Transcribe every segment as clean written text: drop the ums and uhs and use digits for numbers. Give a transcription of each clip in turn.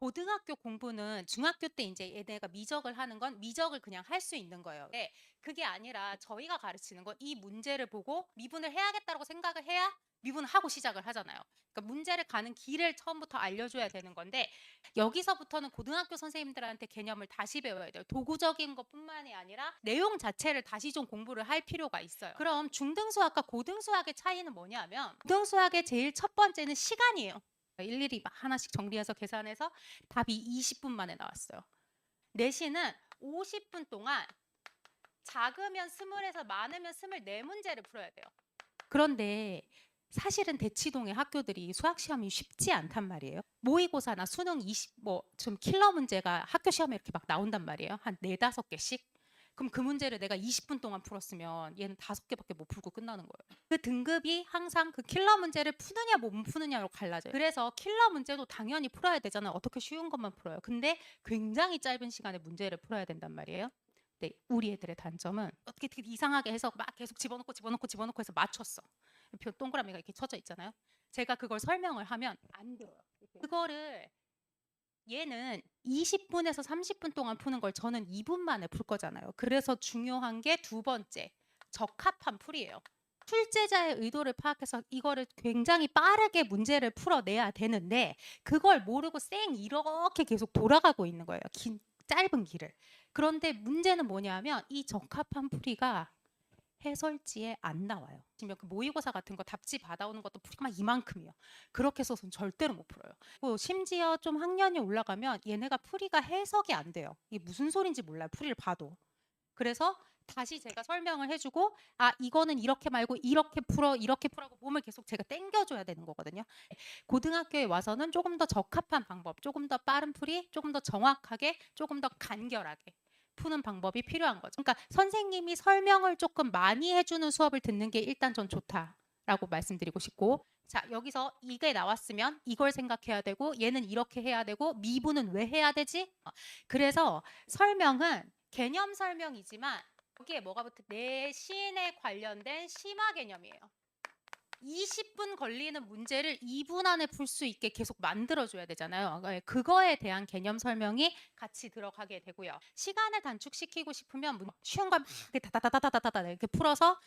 고등학교 공부는 중학교 때 이제 얘네가 미적을 하는 건 미적을 그냥 할 수 있는 거예요. 네, 그게 아니라 저희가 가르치는 건 이 문제를 보고 미분을 해야겠다고 생각을 해야 미분을 하고 시작을 하잖아요. 그러니까 문제를 가는 길을 처음부터 알려줘야 되는 건데 여기서부터는 고등학교 선생님들한테 개념을 다시 배워야 돼요. 도구적인 것뿐만이 아니라 내용 자체를 다시 좀 공부를 할 필요가 있어요. 그럼 중등수학과 고등수학의 차이는 뭐냐면 고등수학의 제일 첫 번째는 시간이에요. 일일이 막 하나씩 정리해서 계산해서 답이 20분 만에 나왔어요. 내신은 50분 동안 작으면 20에서 많으면 24문제를 풀어야 돼요. 그런데 사실은 대치동의 학교들이 수학 시험이 쉽지 않단 말이에요. 모의고사나 수능 20좀 킬러 문제가 학교 시험에 이렇게 막 나온단 말이에요. 한 4-5개씩. 그럼 그 문제를 내가 20분 동안 풀었으면 얘는 5개밖에 못 풀고 끝나는 거예요. 그 등급이 항상 그 킬러 문제를 푸느냐 못 푸느냐로 갈라져요. 그래서 킬러 문제도 당연히 풀어야 되잖아요. 어떻게 쉬운 것만 풀어요. 근데 굉장히 짧은 시간에 문제를 풀어야 된단 말이에요. 네, 우리 애들의 단점은 어떻게 되게 이상하게 해서 막 계속 집어넣고 해서 맞췄어. 동그라미가 이렇게 쳐져 있잖아요. 제가 그걸 설명을 하면 안 들어요. 그거를 얘는 20분에서 30분 동안 푸는 걸 저는 2분 만에 풀 거잖아요. 그래서 중요한 게 두 번째, 적합한 풀이에요. 출제자의 의도를 파악해서 이거를 굉장히 빠르게 문제를 풀어내야 되는데 그걸 모르고 이렇게 계속 돌아가고 있는 거예요. 짧은 길을. 그런데 문제는 뭐냐면 이 적합한 풀이가 해설지에 안 나와요. 지금 그 모의고사 같은 거 답지 받아오는 것도 풀이가 막 이만큼이에요. 그렇게 해서는 절대로 못 풀어요. 그리고 심지어 좀 학년이 올라가면 얘네가 풀이가 해석이 안 돼요. 이게 무슨 소린지 몰라요. 풀이를 봐도. 그래서 다시 제가 설명을 해주고 이거는 이렇게 말고 이렇게 풀어고 몸을 계속 제가 땡겨줘야 되는 거거든요. 고등학교에 와서는 조금 더 적합한 방법, 조금 더 빠른 풀이, 조금 더 정확하게, 조금 더 간결하게 푸는 방법이 필요한 거죠. 그러니까 선생님이 설명을 조금 많이 해주는 수업을 듣는 게 일단 전 좋다라고 말씀드리고 싶고, 자, 여기서 이게 나왔으면 이걸 생각해야 되고 얘는 이렇게 해야 되고 미분은 왜 해야 되지? 그래서 설명은 개념 설명이지만 여기에 뭐가 붙어? 내신에 관련된 심화 개념이에요. 20분 걸리는 문제를 2분 안에 풀 수 있게 계속 만들어줘야 되잖아요. 그거에 대한 개념 설명이 같이 들어가게 되고요. 시간을 단축시키고 싶으면 쉬운 걸 막 다다다다다다다 이렇게 풀어서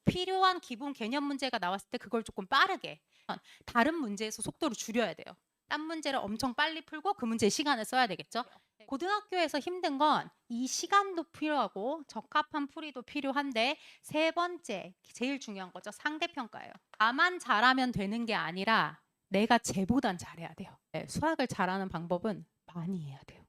필요한 기본 개념 문제가 나왔을 때 그걸 조금 빠르게 다른 문제에서 속도를 줄여야 돼요. 딴 문제를 엄청 빨리 풀고 그 문제에 시간을 써야 되겠죠. 고등학교에서 힘든 건 이 시간도 필요하고 적합한 풀이도 필요한데 세 번째 제일 중요한 거죠. 상대평가예요. 나만 잘하면 되는 게 아니라 내가 쟤보단 잘해야 돼요. 네, 수학을 잘하는 방법은 많이 해야 돼요.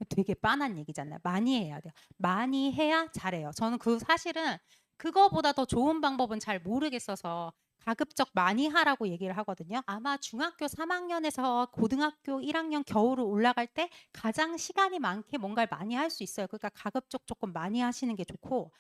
되게 빤한 얘기잖아요. 많이 해야 돼요. 많이 해야 잘해요. 저는 사실은 그거보다 더 좋은 방법은 잘 모르겠어서 가급적 많이 하라고 얘기를 하거든요. 아마 중학교 3학년에서 고등학교 1학년 겨울을 올라갈 때 가장 시간이 많게 뭔가를 많이 할 수 있어요. 그러니까 가급적 조금 많이 하시는 게 좋고